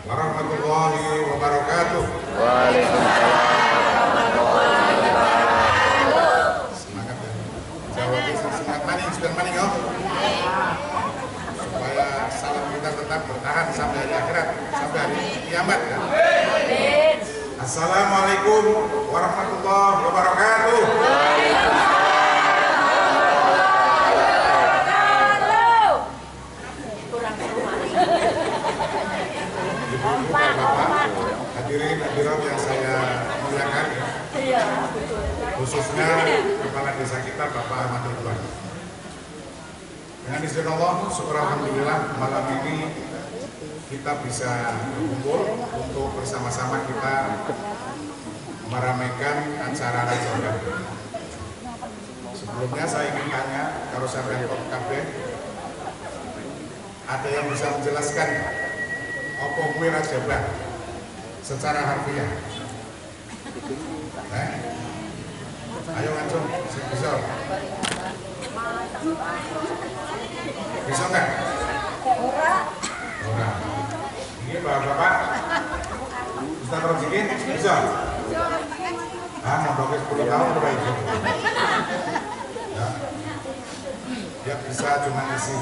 warahmatullahi wabarakatuh. Waalaikumsalam warahmatullahi wabarakatuh. Semangat ya. Jawabnya semangat maning, sudah maning ya. Supaya salam kita tetap bertahan sampai hari akhirat, sampai hari kiamat ya. Assalamualaikum warahmatullahi wabarakatuh. Bapak, hadirin hadirat yang saya muliakan, khususnya kepala desa kita Bapak Ahmad Ridwan. Dengan izin Allah, syukur alhamdulillah malam ini kita bisa berkumpul untuk bersama-sama kita meramaikan acara Rajaban. Sebelumnya saya ingin tanya, kalau sampai KB, ada yang bisa menjelaskan apa kuwi Rajaban secara harfiah? Ayo langsung, bisa? Bisa nggak? Ora. Ini bapak-bapak, Ustaz Rozikin bisa? Mau 10 tahun udah itu. Ya bisa cuma isi.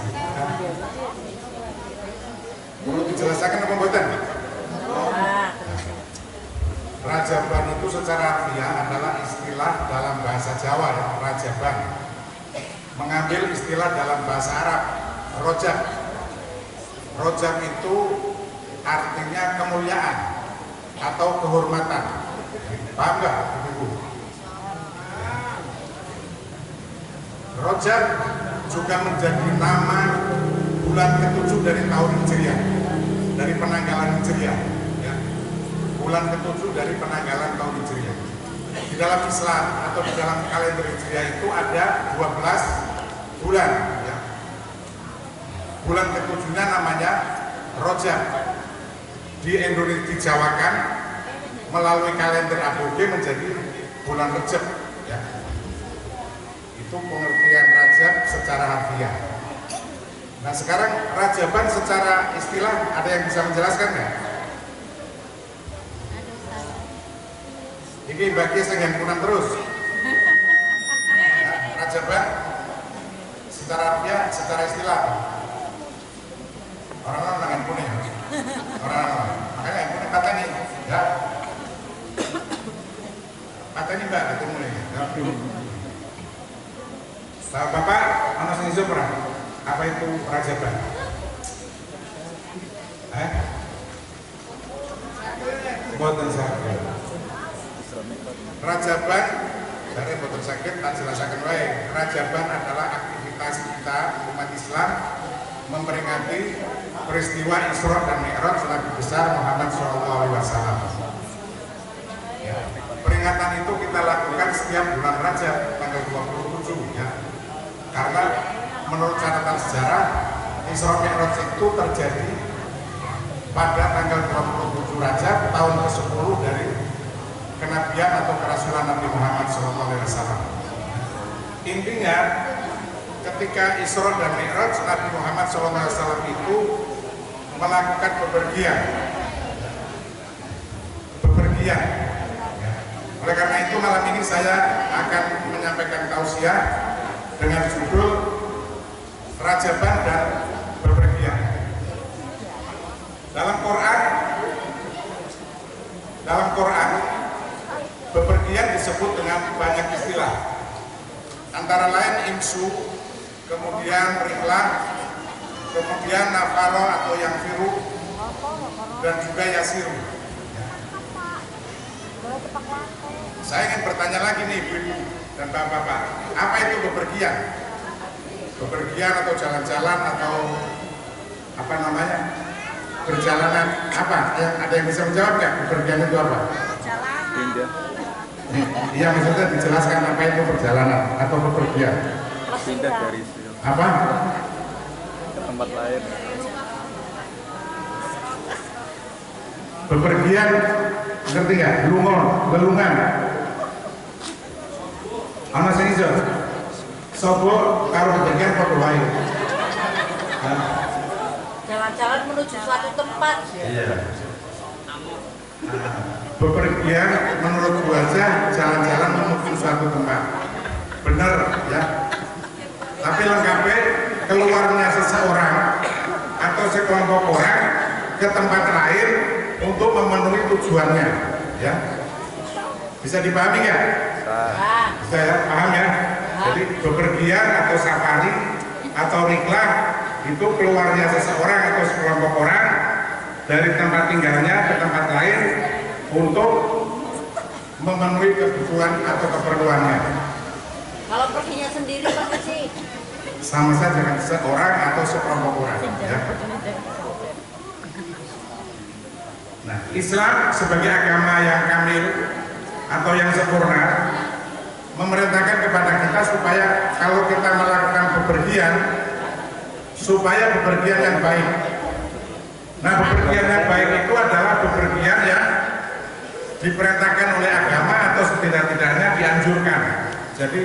Perlu dijelaskan apa mboten? Rajaban itu secara harfiah adalah istilah dalam bahasa Jawa ya, Rajaban. Mengambil istilah dalam bahasa Arab, rojab. Rojab itu artinya kemuliaan atau kehormatan. Paham nggak, Ibu? Rojab juga menjadi nama bulan ke-7 dari tahun Hijriah, dari penanggalan Hijriah. Ya. Bulan ke-7 dari penanggalan tahun Hijriah. Di dalam Islam atau di dalam kalender Hijriah itu ada 12 bulan. Ya. Bulan ke-7-nya namanya Rojab. Di Indonesia dijawakan melalui kalender Aboge menjadi bulan Rejab. Ya. Itu pengertian Rajab secara harfiah. Nah sekarang Rajaban secara istilah ada yang bisa menjelaskan nggak? Ini bagi yang handphonean terus. Nah, Rajaban secara harfiah, secara istilah. Orang-orang handphone ya. Orang-orang. Makanya handphone kata nih, ya. Kata ini mbak, ketemu nih. Ya. Bapak, anak sini pernah. Apa itu Rajaban? Boten sakit. Rajaban dari boten sakit tak jelaskan wae. Rajaban adalah aktivitas kita umat Islam memperingati peristiwa Isra dan Mi'raj Nabi besar Muhammad SAW. Ya. Peringatan itu kita lakukan setiap bulan Rajab tanggal 27 ya. Karena menurut catatan sejarah Isra Mi'raj itu terjadi pada tanggal 27 Rajab tahun ke-10 dari kenabian atau kerasulan Nabi Muhammad SAW. Intinya ketika Isra dan Mi'raj Nabi Muhammad SAW itu melakukan bepergian. Oleh karena itu malam ini saya akan menyampaikan tausiah dengan judul Rajaban dan bepergian. Dalam Quran bepergian disebut dengan banyak istilah. Antara lain imsu, kemudian rihlah, kemudian nafaro atau yang firu, dan juga yasiru. Saya ingin bertanya lagi nih ibu-ibu dan bapak-bapak, apa itu bepergian? Bepergian atau jalan-jalan atau apa namanya? Perjalanan apa? Ada yang bisa menjawab nggak? Bepergian itu apa? Pindah. Iya, maksudnya dijelaskan apa itu perjalanan atau bepergian? Pindah dari Apa? ke tempat lain. Bepergian, ngerti nggak? Belungan. Anak sini so, sobo karo bepergian kok wae. Jalan-jalan menuju suatu tempat. Iya. bepergian menurut wajah jalan-jalan menuju suatu tempat. Benar ya. Tapi lengkapnya keluarnya seseorang atau sekelompok orang ke tempat lain untuk memenuhi tujuannya, ya. Bisa dipahami nggak? Bisa ya, paham ya? Jadi bepergian atau safari atau rihlah itu keluarnya seseorang atau sekelompok orang dari tempat tinggalnya ke tempat lain untuk memenuhi kebutuhan atau keperluannya. Kalau perginya sendiri Pak Haji? Sama saja dengan seorang atau sekelompok orang. Ya. Nah, Islam sebagai agama yang kamil atau yang sempurna memerintahkan kepada kita supaya kalau kita melakukan bepergian, supaya bepergian yang baik. Nah, bepergian yang baik itu adalah bepergian yang diperintahkan oleh agama atau setidak-tidaknya dianjurkan. Jadi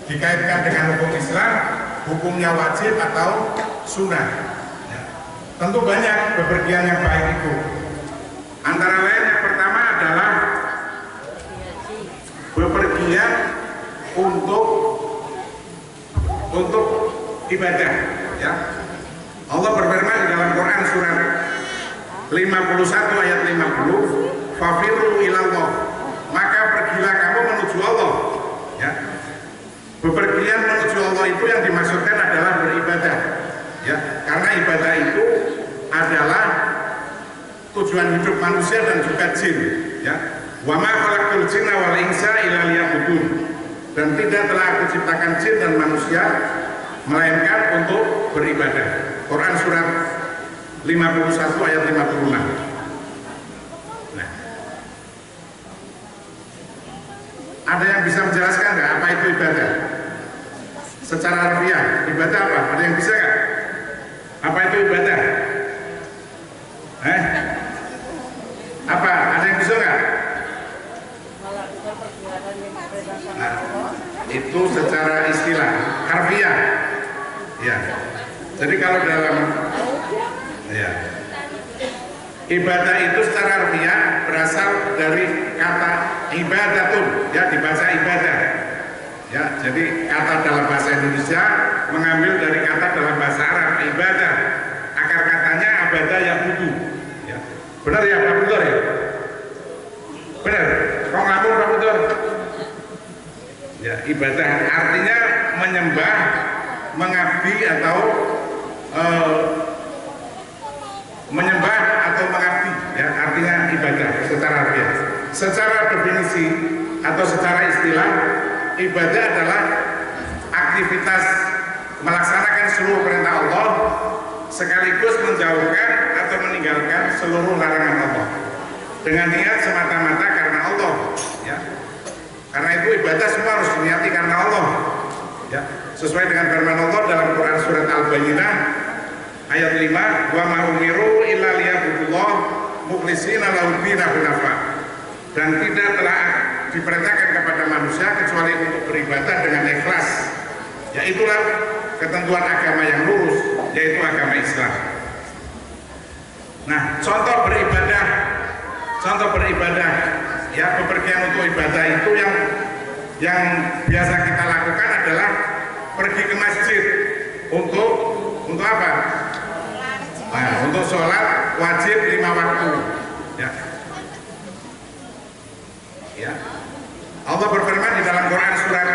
dikaitkan dengan hukum Islam, hukumnya wajib atau sunnah. Ya. Tentu banyak bepergian yang baik itu. Antara lain yang pertama adalah bepergian untuk ibadah. Ya. Allah berfirman di dalam Quran surat 51 ayat 50, "Fafirru ilallah." Maka pergilah kamu menuju Allah. Ya. Bepergian menuju Allah itu yang dimaksudkan adalah beribadah, ya, karena ibadah itu adalah tujuan hidup manusia dan juga jin, ya. Wa ma khalaqtul jinna wal insa illa liya'budun. Dan tidak telah aku ciptakan jin dan manusia melainkan untuk beribadah. Quran surat 51 ayat 56. Nah, ada yang bisa menjelaskan nggak apa itu ibadah? Secara harfiah, ibadah apa? Ada yang bisa nggak? Apa itu ibadah? Apa? Ada yang bisa nggak? Nah, itu secara istilah harfiah. Ya. Jadi kalau dalam ya, ibadah itu secara harfiah berasal dari kata ibadatun, ya, dibaca ibadah. Ya, jadi kata dalam bahasa Indonesia mengambil dari kata dalam bahasa Arab ibadah. Akar katanya abadah yang butuh. Ya. Benar ya Pak Betul ya? Benar. Kok ngapur Pak Betul? Ya, ibadah artinya menyembah, mengabdi atau menyembah atau mengabdi, ya, artinya ibadah secara harfiah. Secara definisi atau secara istilah, ibadah adalah aktivitas melaksanakan seluruh perintah Allah sekaligus menjauhkan atau meninggalkan seluruh larangan Allah dengan niat semata-mata karena Allah, ya. Karena itu ibadah semua harus diniati karena Allah, ya. Sesuai dengan firman Allah dalam Quran surat Al-Bayyinah ayat 5, "Wa ma umiru illa liya'budullah mukhlishina lahu-d-dina hunafa." Dan tidak telah diperintahkan kepada manusia kecuali untuk beribadah dengan ikhlas. Ya, itulah ketentuan agama yang lurus, yaitu agama Islam. Nah, contoh beribadah, ya, bepergian untuk ibadah itu yang biasa kita lakukan adalah pergi ke masjid untuk apa? Nah, untuk sholat wajib 5 waktu. Ya. Ya. Allah berfirman di dalam Quran surat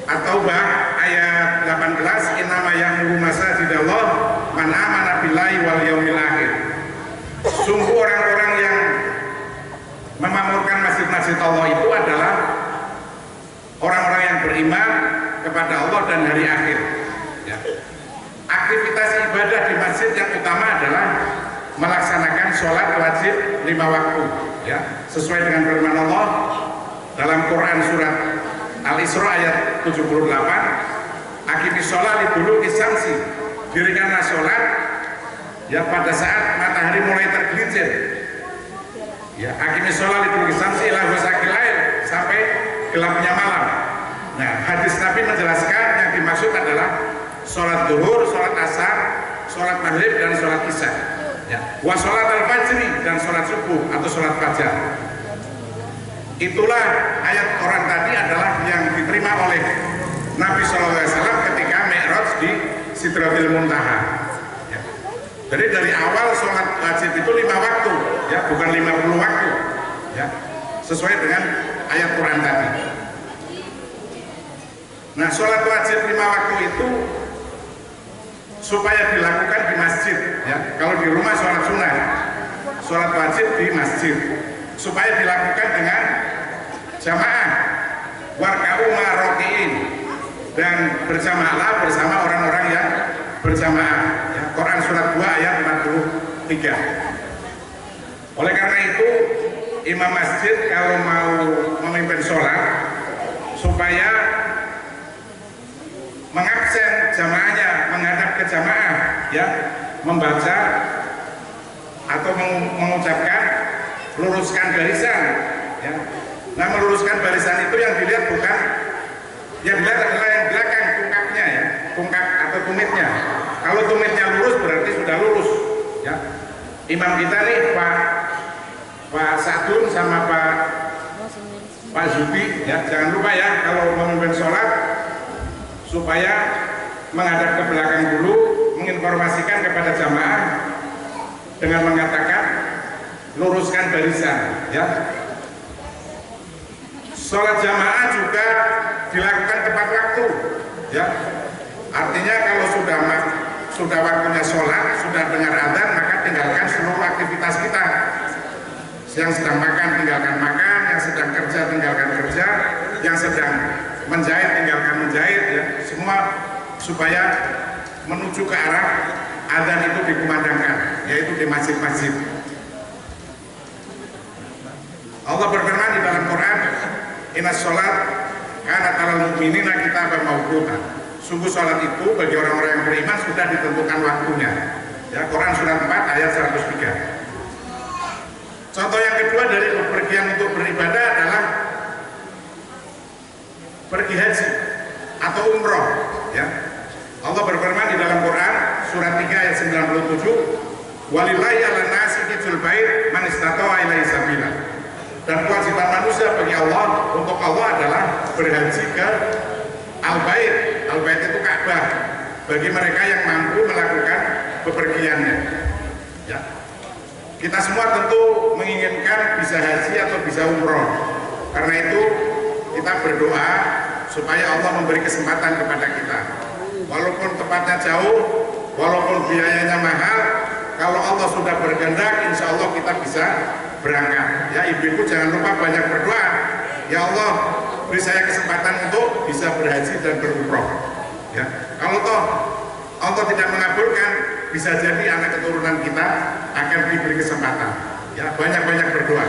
At-Taubah ayat 18, "Innama ya'muru masajidallah man amana billahi wal yaumil akhir." Sungguh orang-orang yang memakmurkan masjid-masjid Allah itu adalah orang-orang yang beriman kepada Allah dan hari akhir. Ya. Aktivitas ibadah di masjid yang utama adalah melaksanakan sholat wajib 5 waktu, ya, sesuai dengan firman Allah dalam Quran surat Al-Isra ayat 78, "Aqimis sholat liduluki syamsi." Dirikanlah sholat, ya, pada saat matahari mulai tergelincir. Ya, aqimis sholat liduluki syamsi ila ghasaqil lail, sampai gelapnya malam. Nah, hadis Nabi menjelaskan yang dimaksud adalah sholat duhur, sholat asar, sholat maghrib, dan sholat isya. Ya, wa sholat al-fajri, dan sholat subuh atau sholat fajar. Itulah ayat Quran tadi adalah yang diterima oleh Nabi SAW ketika Mi'raj di Sidratil Muntaha. Ya. Jadi dari awal sholat wajib itu 5 waktu, ya, bukan 50 waktu, ya, sesuai dengan ayat Quran tadi. Nah, sholat wajib 5 waktu itu supaya dilakukan di masjid, ya. Kalau di rumah sholat sunnah, sholat wajib di masjid supaya dilakukan dengan jamaah, warka'u ma'roki'in, dan berjamaahlah bersama orang-orang yang berjamaah, ya. Quran surat 2 ayat 43. Oleh karena itu imam masjid kalau mau memimpin sholat supaya mengabsen jamaahnya menghadap ke jamaah, ya, membaca atau mengucapkan luruskan barisan, ya. Nah, meluruskan barisan itu yang dilihat bukan, yang dilihat adalah yang belakang, tungkaknya, ya, tungkak atau tumitnya. Kalau tumitnya lurus berarti sudah lurus, ya. Imam kita nih Pak Sadun sama Pak Zubi, ya, jangan lupa ya kalau memimpin sholat supaya menghadap ke belakang dulu, menginformasikan kepada jamaah dengan mengatakan luruskan barisan, ya. Sholat jamaah juga dilakukan tepat waktu, ya. Artinya kalau sudah waktunya sholat, sudah dengar adzan, maka tinggalkan seluruh aktivitas kita. Yang sedang makan tinggalkan makan, yang sedang kerja tinggalkan kerja, yang sedang menjahit tinggalkan menjahit, ya. Semua supaya menuju ke arah adzan itu dikumandangkan, yaitu di masjid-masjid. Allah berfirman di dalam Quran, inna sholat karena talal mu'minina kitaban mawqutan. Sungguh sholat itu bagi orang-orang yang beriman sudah ditentukan waktunya, ya. Quran surat 4 ayat 103. Contoh yang kedua dari bepergian untuk beribadah adalah pergi haji atau umroh, ya. Allah berfirman di dalam Quran surat 3 ayat 97, walillahi 'alan nasi hajjul bait man istata'a ilaihi sabila. Dan kewajiban manusia bagi Allah, untuk Allah adalah berhaji ke Al-Bait. Al-Bait itu Ka'bah, bagi mereka yang mampu melakukan bepergiannya, ya. Kita semua tentu menginginkan bisa haji atau bisa umroh. Karena itu kita berdoa supaya Allah memberi kesempatan kepada kita. Walaupun tempatnya jauh, walaupun biayanya mahal, kalau Allah sudah berkehendak, insya Allah kita bisa berangkat. Ya, ibu-ibu jangan lupa banyak berdoa. Ya Allah, beri saya kesempatan untuk bisa berhaji dan berumroh. Ya, kalau toh Allah tidak mengabulkan, bisa jadi anak keturunan kita akan diberi kesempatan. Ya, banyak-banyak berdoa.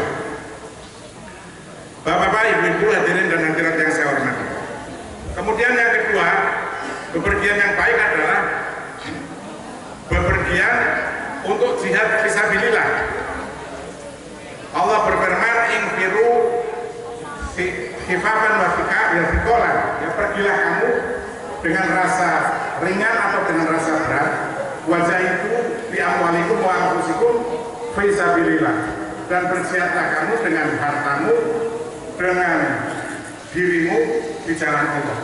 Bapak-bapak, ibu-ibu, hadirin dan hadirat yang saya hormati. Kemudian yang kedua, bepergian yang baik adalah bepergian untuk jihad fisabilillah. Allah berfirman, infiru khifafan wa thiqalan. Ya, pergilah kamu dengan rasa ringan atau dengan rasa berat. Wajah itu fi amwalikum wa anfusikum fisabilillah. Dan berjihadlah kamu dengan hartamu, dengan dirimu di jalan Allah.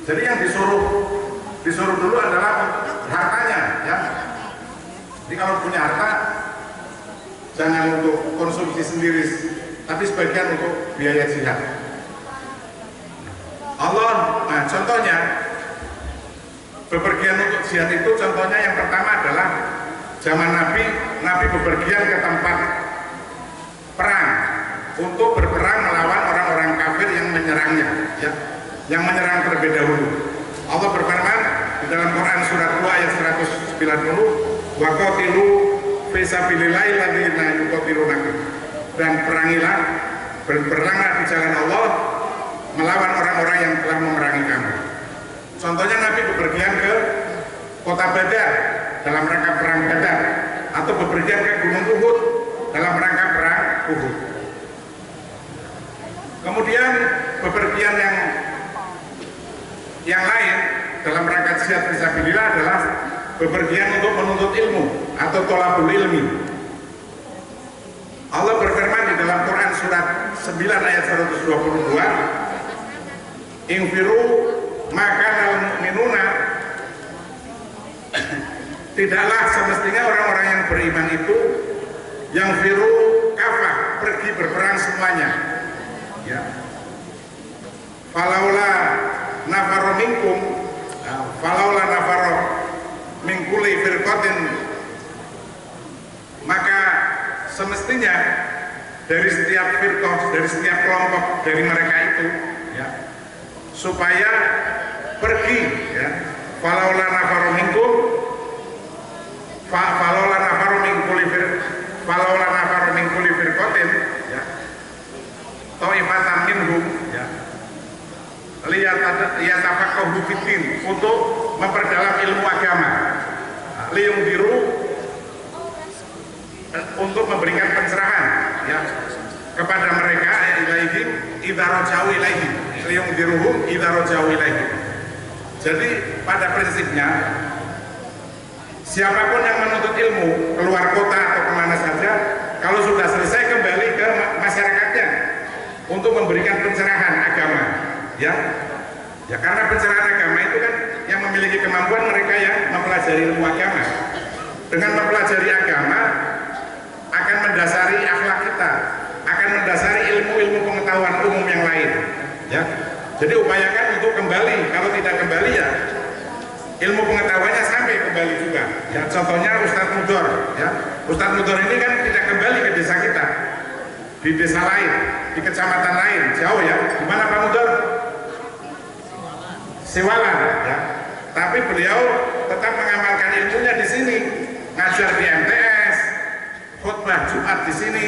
Jadi yang disuruh dulu adalah hartanya, ya. Jadi kalau punya harta jangan untuk konsumsi sendiri, tapi sebagian untuk biaya jihad. Allah, nah contohnya bepergian untuk jihad itu, contohnya yang pertama adalah zaman Nabi bepergian ke tempat perang untuk berperang melawan orang-orang kafir yang menyerangnya, ya, yang menyerang terlebih dahulu. Allah berfirman di dalam Quran surat 2 ayat 190, wa qatilu fi sabilillahi alladziina yuqatilunakum. Dan perangilah, berperanglah di jalan Allah melawan orang-orang yang telah memerangi kamu. Contohnya Nabi bepergian ke kota Badar dalam rangka perang Badar, atau bepergian ke Gunung Uhud dalam rangka perang Uhud. Kemudian bepergian yang lain dalam rangka jihad fisabilillah adalah bepergian untuk menuntut ilmu. atau tolabul ilmi. Allah berfirman di dalam Quran surat 9 ayat 122, infiru makanal mu'minuna, tidaklah semestinya orang-orang yang beriman itu yang firu kafah, pergi berperang semuanya, ya. Falaula nafaro minkum, falaula nafaro mingkuli firqatin, maka semestinya dari setiap firqah, dari setiap kelompok dari mereka itu, ya, supaya pergi, ya. Falaula nafaro minkum, falaula nafaro mingkuli firqatin, ya, ta'ifatan minhum, ya, liyatafaqahu fiddin, untuk memperdalam ilmu agama, liyungdiru, untuk memberikan pencerahan, ya, kepada mereka, ilaihim idza rajau ilaihim, liyungdiruhum idza rajau ilaihim. Jadi pada prinsipnya siapapun yang menuntut ilmu keluar kota atau kemana saja, kalau sudah selesai kembali ke masyarakatnya untuk memberikan pencerahan agama, ya, ya, karena pencerahan agama itu kan yang memiliki kemampuan mereka yang mempelajari ilmu agama. Dengan mempelajari agama akan mendasari akhlak kita, akan mendasari ilmu-ilmu pengetahuan umum yang lain, ya. Jadi upayakan untuk kembali, kalau tidak kembali ya ilmu pengetahuannya sampai kembali juga, ya. Contohnya Ustadz Mudor, ya, Ustadz Mudor ini kan tidak kembali ke desa kita, di desa lain, di kecamatan lain, jauh, ya. Di mana Pak Mudor? Siwalan, ya. Tapi beliau tetap mengamalkan ilmunya di sini, ngajar di MTS, khutbah Jumat di sini,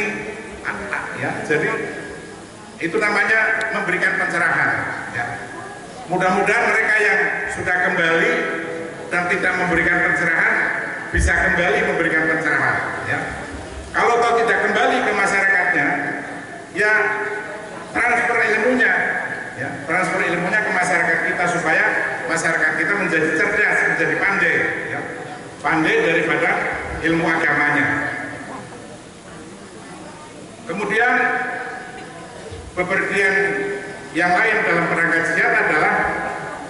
ya. Jadi itu namanya memberikan pencerahan, ya. Mudah-mudahan mereka yang sudah kembali dan tidak memberikan pencerahan bisa kembali memberikan pencerahan, ya. Kalau toh tidak kembali ke masyarakatnya, ya transfer ilmunya, ya, transfer ilmunya ke masyarakat kita supaya masyarakat kita menjadi cerdas, menjadi pandai, ya, pandai daripada ilmu agamanya. Kemudian bepergian yang lain dalam perangkat jihad adalah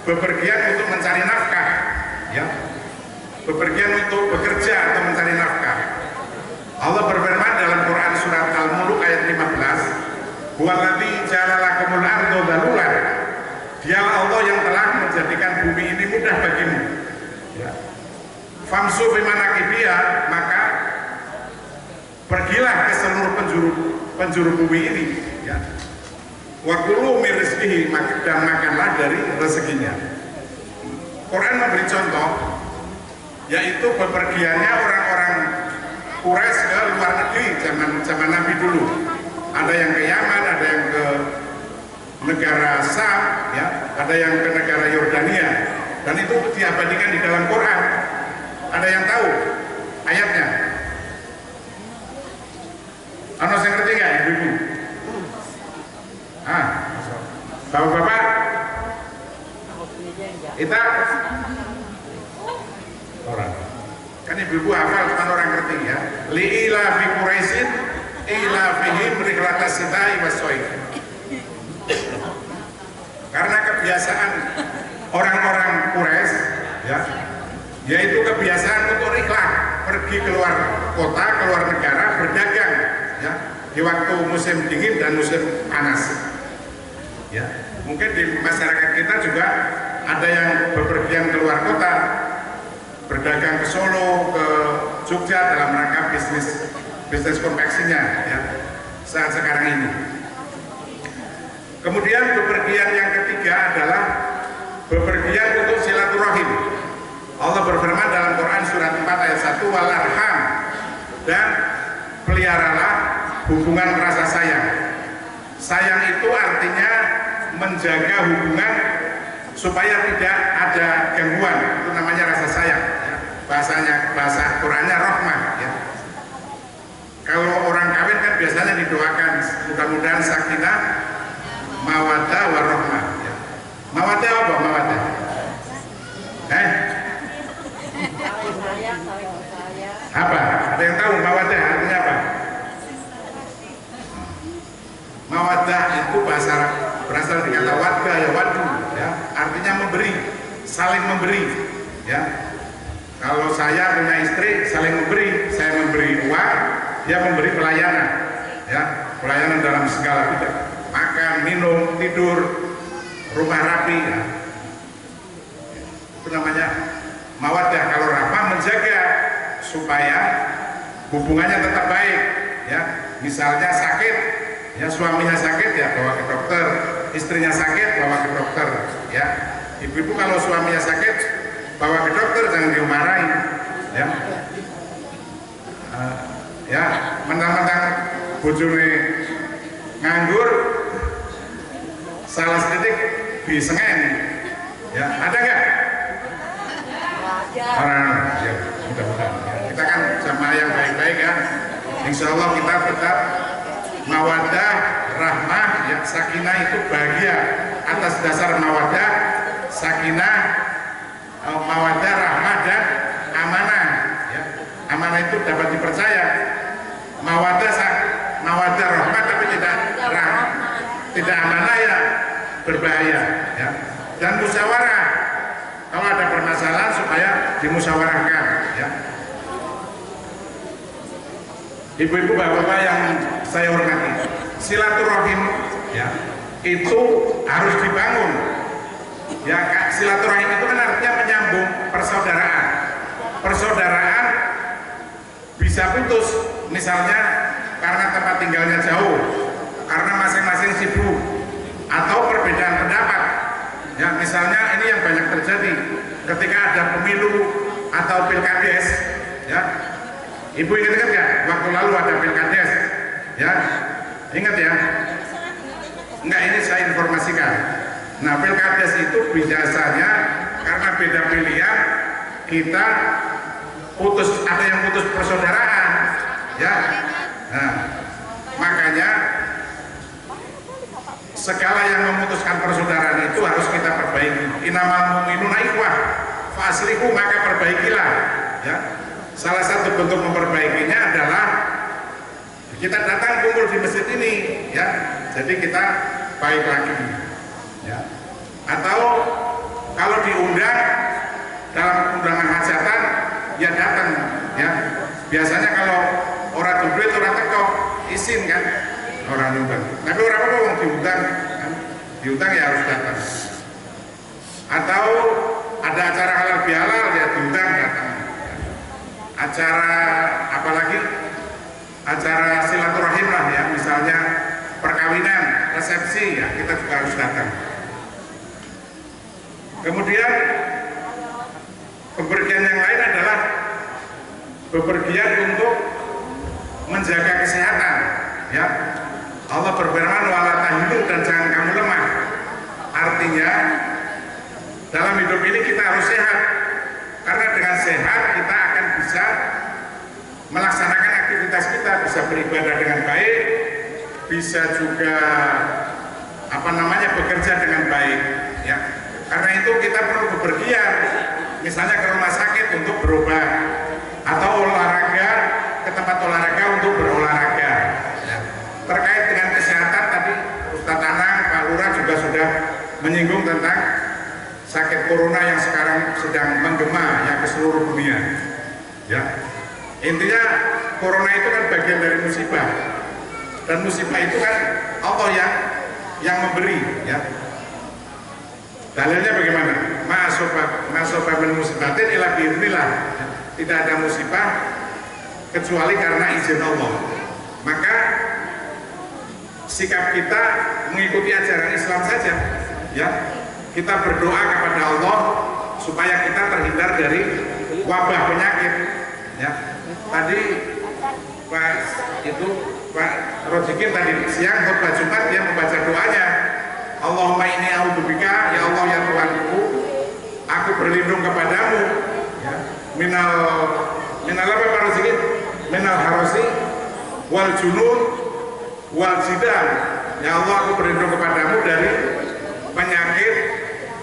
bepergian untuk mencari nafkah, ya, bepergian untuk bekerja atau mencari nafkah. Allah berfirman dalam Quran surat Al-Mulk ayat 15, huwallazi ja'ala lakumul arda dhalulan, dialah Allah yang telah menjadikan bumi ini mudah bagimu, ya. Famsu fi manakibiha, maka pergilah ke seluruh penjuru bumi ini, ya. Wa kulu min rizqihi, dan makanlah dari rezekinya. Quran memberi contoh, yaitu bepergiannya orang-orang Quraisy ke luar negeri zaman Nabi dulu. Ada yang ke Yaman, ada yang ke negara Sam, ya, ada yang ke negara Yordania, dan itu diabadikan di dalam Quran. Ada yang tahu ayatnya? Ano saya ngerti nggak, ibu-ibu? Bapak-bapak, kita orang kan ibu-ibu hafal, kan orang ngerti, ya. Li'ila fi Quraisyin ila fihim rihlatas sita'i wassoif. Karena kebiasaan orang-orang Quraisy, ya, yaitu kebiasaan untuk rihlah, pergi keluar kota, keluar negara, berdagang, ya, di waktu musim dingin dan musim panas, ya. Mungkin di masyarakat kita juga ada yang bepergian keluar kota, berdagang ke Solo, ke Jogja dalam rangka bisnis konveksinya, ya, saat sekarang ini. Kemudian bepergian yang ketiga adalah bepergian untuk silaturahim. Allah berfirman dalam Quran surat 4 ayat 1, walarham, dan peliharalah hubungan rasa sayang. Sayang itu artinya menjaga hubungan supaya tidak ada gangguan, itu namanya rasa sayang, ya. Bahasa Qurannya rahmah, ya. Kalau orang kawin kan biasanya didoakan mudah-mudahan sakinah, mawaddah warahmah, ya. Mawaddah apa mawaddah? Apa? mawaddah artinya apa? Mawaddah itu bahasa Arab, berasal dari kata wadda ya wadu, ya, artinya memberi, saling memberi, ya. Kalau saya punya istri, saling memberi, saya memberi uang, dia memberi pelayanan, ya, pelayanan dalam segala bidang, makan, minum, tidur, rumah rapi, ya. Itu namanya mawaddah. Kalau rahmah menjaga supaya hubungannya tetap baik, ya. Misalnya sakit, ya, suaminya sakit, ya bawa ke dokter, istrinya sakit bawa ke dokter, ya. Ibu-ibu kalau suaminya sakit bawa ke dokter, jangan dimarahin, ya. Ya, mentang-mentang bojone nganggur, salah sedikit disengen, ya, ada nggak? Orang, ya, mudah-mudahan. Ya. Kita kan jamaah yang baik-baik, ya. Insya Allah kita tetap mawaddah, rahmah, ya, sakinah itu bahagia atas dasar mawaddah, sakinah, mawaddah, rahmah, dan amanah, ya. Amanah itu dapat dipercaya. Mawaddah rahmah tapi tidak amanah, ya berbahaya, ya. Dan musyawarah, kalau ada permasalahan supaya dimusyawarahkan, ya. Ibu-ibu, bapak-bapak yang saya hormati, silaturahim, ya, itu harus dibangun, ya. Silaturahim itu kan artinya menyambung persaudaraan. Persaudaraan bisa putus, misalnya karena tempat tinggalnya jauh, karena masing-masing sibuk, atau perbedaan pendapat, ya. Misalnya ini yang banyak terjadi ketika ada pemilu atau pilkades, ya. Ibu ingat nggak? Waktu lalu ada pilkades, ya. Ingat ya? Enggak, ini saya informasikan. Nah, pilkades itu biasanya karena beda pilihan kita putus, ada yang putus persaudaraan, ya. Nah, makanya segala yang memutuskan persaudaraan itu harus kita perbaiki. Innamal mu'minuna ikhwah fa aslihu, maka perbaikilah, ya. Salah satu bentuk memperbaikinya adalah kita datang kumpul di masjid ini, ya. Jadi kita baik lagi, ya. Atau kalau diundang dalam undangan hajatan, ya datang, ya. Biasanya kalau orang duit orang teko izin kan orang diundang. Tapi orang apa mau diundang, kan? Diundang ya harus datang. Atau ada acara halal bihalal, ya diundang datang. Acara apalagi acara silaturahim lah, ya, misalnya perkawinan, resepsi, ya kita juga harus datang. Kemudian bepergian yang lain adalah bepergian untuk menjaga kesehatan, ya. Allah berfirman wala tahinu, dan jangan kamu lemah. Artinya dalam hidup ini kita harus sehat, karena dengan sehat kita akan bisa melaksanakan aktivitas kita, bisa beribadah dengan baik, bisa juga bekerja dengan baik, ya. Karena itu kita perlu bepergian, misalnya ke rumah sakit untuk berobat, atau olahraga ke tempat olahraga untuk berolahraga, ya. Terkait dengan kesehatan tadi Ustadz Anang, Pak Lurah juga sudah menyinggung tentang sakit corona yang sekarang sedang menggema, ya, ke seluruh dunia, ya. Intinya corona itu kan bagian dari musibah, dan musibah itu kan Allah yang memberi, ya. Dalilnya bagaimana? Ma'asofa min musibatin ila biiznillah. Tidak ada musibah kecuali karena izin Allah. Maka sikap kita mengikuti ajaran Islam saja, ya. Kita berdoa kepada Allah supaya kita terhindar dari wabah penyakit, ya. Tadi Pak Rojikin tadi siang khutbah Jumat dia membaca doanya, Allahumma inni a'udzubika, ya Allah ya Tuhanku, aku berlindung kepadamu, ya, minal apa Pak Rojikin? Minal harosi wal junun wal jidan. Ya Allah, aku berlindung kepadamu dari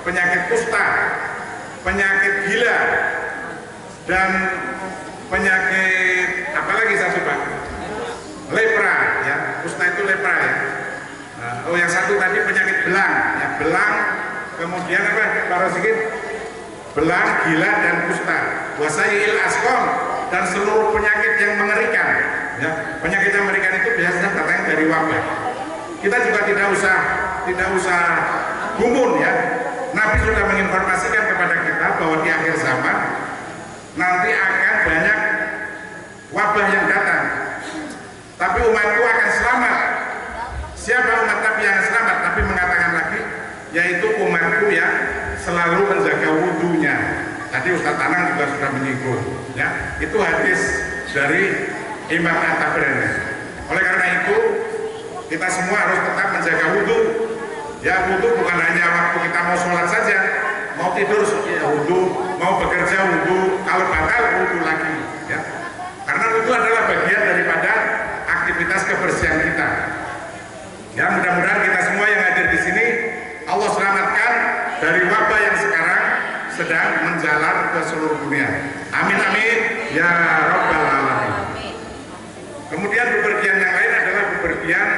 penyakit kusta, penyakit gila, dan penyakit apalagi lagi satu Pak? Lepra ya, kusta itu lepra ya. Oh yang satu tadi penyakit belang ya, belang, kemudian apa Pak Rosikin? Belang, gila dan kusta. Wasail askom dan seluruh penyakit yang mengerikan ya. Penyakit yang mengerikan itu biasanya datang dari wabah. Kita juga tidak usah gumun ya. Nabi sudah menginformasikan kepada kita bahwa di akhir zaman nanti akan banyak wabah yang datang, tapi umatku akan selamat. Siapa umat Nabi yang selamat? Nabi mengatakan lagi, yaitu umatku yang selalu menjaga wudhunya. Tadi Ustaz Anang juga sudah menyinggung ya, itu hadis dari Imam At-Tabrani. Oleh karena itu kita semua harus tetap menjaga wudhu ya. Wudhu bukan hanya waktu kita mau sholat saja, mau tidur ya wudhu, mau bekerja wudhu, kalau batal wudhu lagi ya. Karena wudhu adalah bagian daripada aktivitas kebersihan kita. Ya mudah-mudahan kita semua yang hadir di sini Allah selamatkan dari wabah yang sekarang sedang menjalar ke seluruh dunia. Amin amin ya rabbal alamin. Kemudian bepergian yang lain adalah bepergian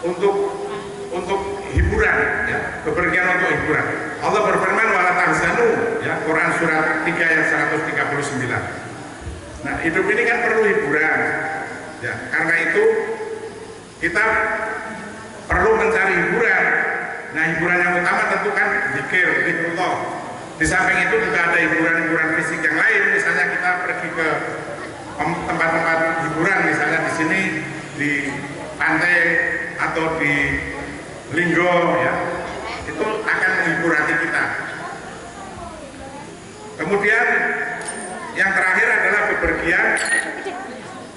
untuk hiburan ya, bepergian untuk hiburan. Allah berfirman wala tahzanu ya, Quran surat 3 ayat 139. Nah, hidup ini kan perlu hiburan. Ya, karena itu kita perlu mencari hiburan. Nah, hiburan yang utama tentu kan zikir, zikrullah. Di samping itu juga ada hiburan-hiburan fisik yang lain. Misalnya kita pergi ke tempat-tempat hiburan, misalnya di sini di pantai atau di Linggo ya, itu akan menghibur hati kita. Kemudian yang terakhir adalah bepergian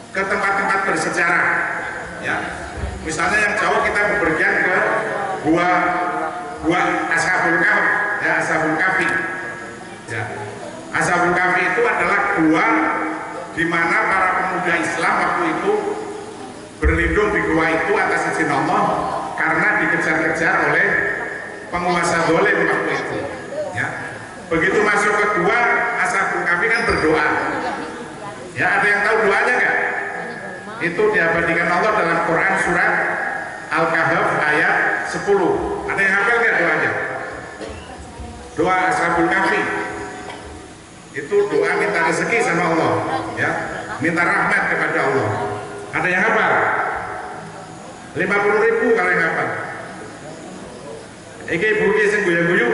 ke tempat-tempat bersejarah ya. Misalnya yang jauh kita bepergian ke gua Ashabul Kahf ya, Ashabul Kahfi ya. Ashabul Kahfi itu adalah gua di mana para pemuda Islam waktu itu berlindung di gua itu atas izin Allah karena dikejar-kejar oleh penguasa dolim waktu itu ya. Begitu masuk ke gua Ashabul Kahfi kan berdoa ya. Ada yang tahu doanya nggak? Itu diabadikan Allah dalam Quran surat Al-Kahf ayat 10. Ada yang hafal nggak doanya? Doa Ashabul Kahfi itu doa minta rezeki sama Allah ya, minta rahmat kepada Allah. Ada yang hafal? 50.000 kalau yang hafal. Iki buki sing guyu-guyu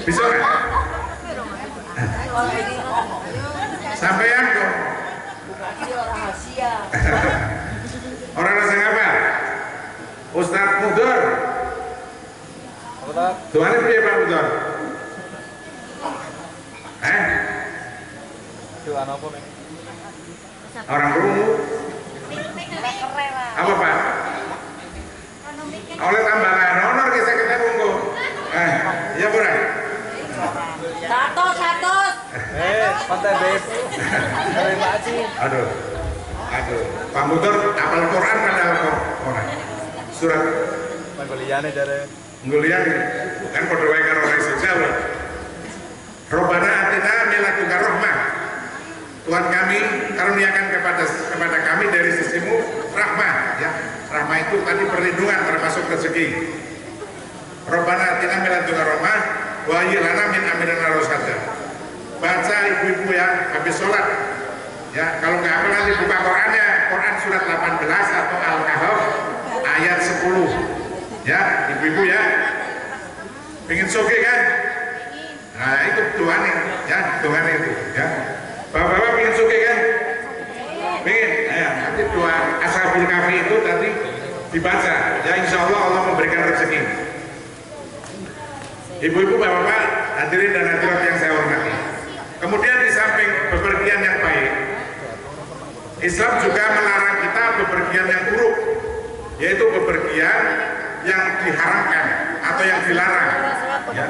bisa nggak? Sampean kok rahasia. orang rasa apa? Ustadz Mudor. Doanya piye Pak Mudor? Doa apa nih? Orang rungu. Apa Pak? Oleh tambahan honor kisah kita monggo. Iya Bura. Satu. Pantai beb. Dari Pak Haji. Aduh. Pak Mudor apal Quran pada orang. Surat Manggoliane dari. Ngulian kan pada wae karo orang Jawa. Robbana atina min ladunka rahmah. Tuhan kami karuniakan kepada kami dari sisimu rahmah ya. Rahmah itu tadi perlindungan termasuk rezeki. Robbana atina min ladunka rahmah wa hayyi lana min amrina rasyada. Baca ibu-ibu ya habis sholat ya, kalau nggak apa nanti buka Qurannya, Quran surat 18 atau Al-Kahf ayat 10 ya, ibu-ibu ya pengen soge kan? Nah itu doanya ya, doanya itu ya. Bapak-bapak pengen soge kan? Pengen? Ya, nanti doa Ashabul Kahfi itu tadi dibaca ya, insya Allah Allah memberikan rezeki. Ibu-ibu, bapak-bapak, hadirin dan hadirat yang saya hormati. Kemudian di samping bepergian yang baik, Islam juga melarang kita bepergian yang buruk, yaitu bepergian yang diharamkan atau yang dilarang ya.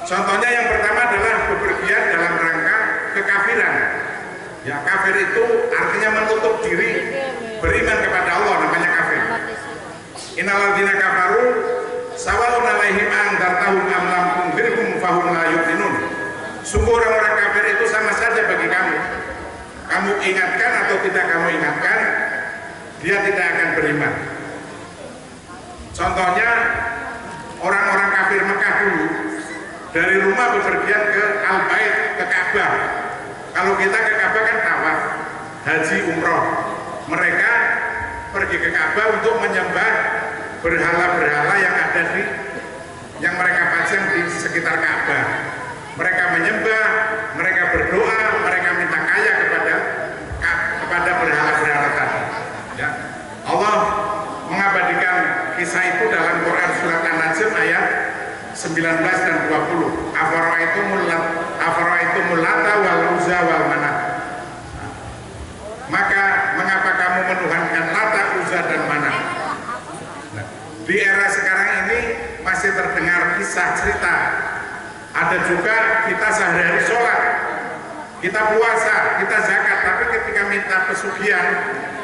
Contohnya yang pertama adalah bepergian dalam rangka kekafiran ya. Kafir itu artinya menutup diri beriman kepada Allah, namanya kafir. Innalladzina kafaru sawa'un 'alaihim anzartahum am lam tunzirhum fahum la yu'minun. Sungguh orang-orang kafir itu sama saja bagi kamu. Kamu ingatkan atau tidak kamu ingatkan, dia tidak akan beriman. Contohnya orang-orang kafir Mekah dulu dari rumah bepergian ke Al-Bait, ke Ka'bah. Kalau kita ke Ka'bah kan tawaf, haji, umroh. Mereka pergi ke Ka'bah untuk menyembah berhala-berhala yang ada yang mereka pajang di sekitar Ka'bah. Mereka menyembah, mereka berdoa, mereka minta kaya kepada berhala-berhala tadi. Ya. Allah mengabadikan kisah itu dalam Quran surat An-Najm ayat 19 dan 20. Afara'aitumul Lata wal Uzza wal Manat. Maka mengapa kamu menuhankan Lata, Uzza dan Manat? Nah, di era sekarang ini masih terdengar kisah cerita. Ada juga kita sehari-hari sholat, kita puasa, kita zakat, tapi ketika minta pesugihan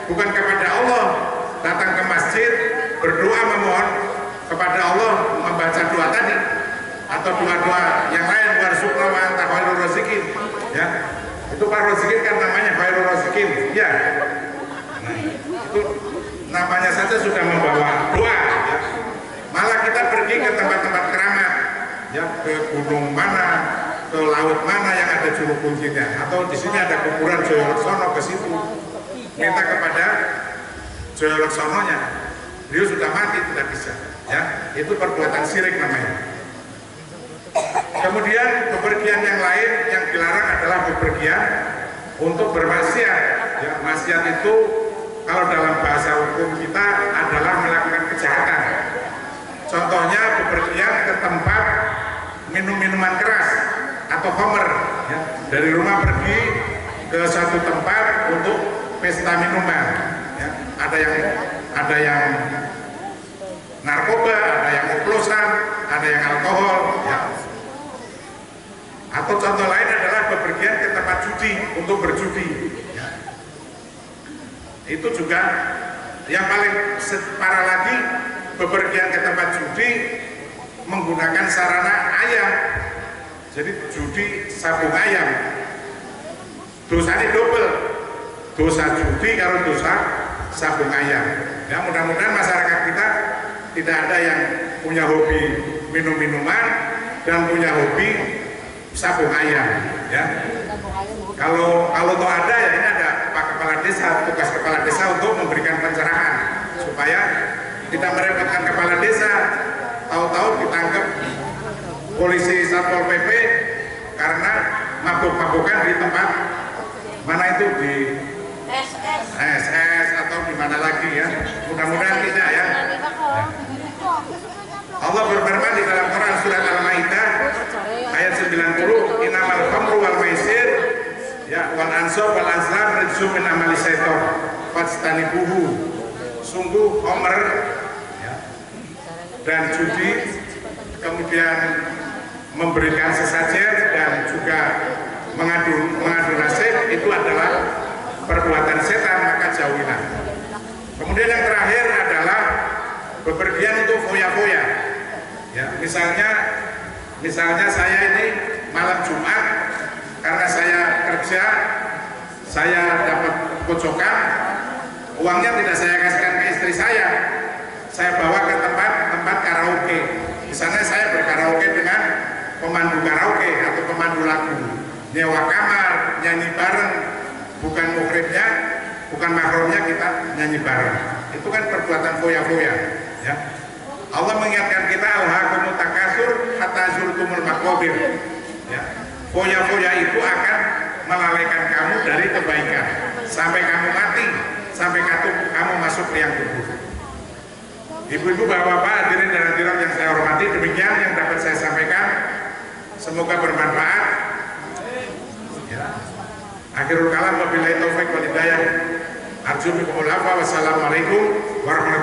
bukan kepada Allah, datang ke masjid berdoa memohon kepada Allah, membaca doa tadi atau doa-doa yang lain, warzuqna wa anta khairur raziqin, ya. Itu Pak Raziqin kan namanya khairur raziqin, ya. Nah, itu namanya saja sudah membawa doa, ya. Malah kita pergi ke tempat-tempat keramat, ya, ke gunung mana, ke laut mana yang ada juru kuncinya, atau di sini ada kuburan Joyo Laksono, ke situ minta kepada Joyo Laksononya. Beliau sudah mati, tidak bisa, ya. Itu perbuatan syirik namanya. Kemudian bepergian yang lain yang dilarang adalah bepergian untuk bermaksiat. Ya, maksiat itu kalau dalam bahasa hukum kita adalah melakukan kejahatan. Contohnya bepergian ke tempat minum-minuman keras atau khamr, ya. Dari rumah pergi ke suatu tempat untuk pesta minuman, ya. Ada yang narkoba, ada yang oplosan, ada yang alkohol, ya. Atau contoh lain adalah bepergian ke tempat judi untuk berjudi, ya. Itu juga yang paling parah lagi, bepergian ke tempat judi menggunakan sarana ayam. Jadi judi sabung ayam, dosanya double, dosa judi kalau dosa sabung ayam. Ya, mudah-mudahan masyarakat kita tidak ada yang punya hobi minum-minuman dan punya hobi sabung ayam, ya. Kalau toh ada, ya ini ada Pak Kepala Desa, tugas Kepala Desa untuk memberikan pencerahan supaya tidak merepotkan Kepala Desa, tahu-tahu ditangkap polisi Satpol PP karena mabuk-mabukan di tempat mana itu, di SS atau di mana lagi, ya. Mudah-mudahan tidak, ya. Allah berfirman di dalam Quran surat Al-Maidah ayat 90, innamal khamru wal maisir, ya, wal ansab wal azlam rijzum min amali syaitan fajtanibuhu. Sungguh khamr, ya, dan judi, kemudian memberikan sesajen dan juga mengadu nasib itu adalah perbuatan setan, maka jauhilah. Kemudian yang terakhir adalah bepergian untuk foya-foya, ya. Misalnya saya ini malam Jumat, karena saya kerja, saya dapat kocokan, uangnya tidak saya kasihkan ke istri saya bawa ke tempat karaoke. Di sana saya berkaraoke dengan pemandu karaoke atau pemandu lagu, nyewa kamar, nyanyi bareng, bukan mukribnya, bukan mahrumnya, kita nyanyi bareng. Itu kan perbuatan foya-foya, ya. Allah mengingatkan kita, alhaakumut takatsur hatta zurtumul maqabir, ya. Foya-foya itu akan melalaikan kamu dari kebaikan sampai kamu mati, sampai kamu masuk liang kubur. Ibu-ibu, bapak-bapak, hadirin dan hadirat yang saya hormati, demikian yang dapat saya sampaikan. Semoga bermanfaat, ya. Akhirul kalam, wabillahi taufik wal hidayah. Arju bikumul afwa. Wassalamualaikum warahmatullahi wabarakatuh.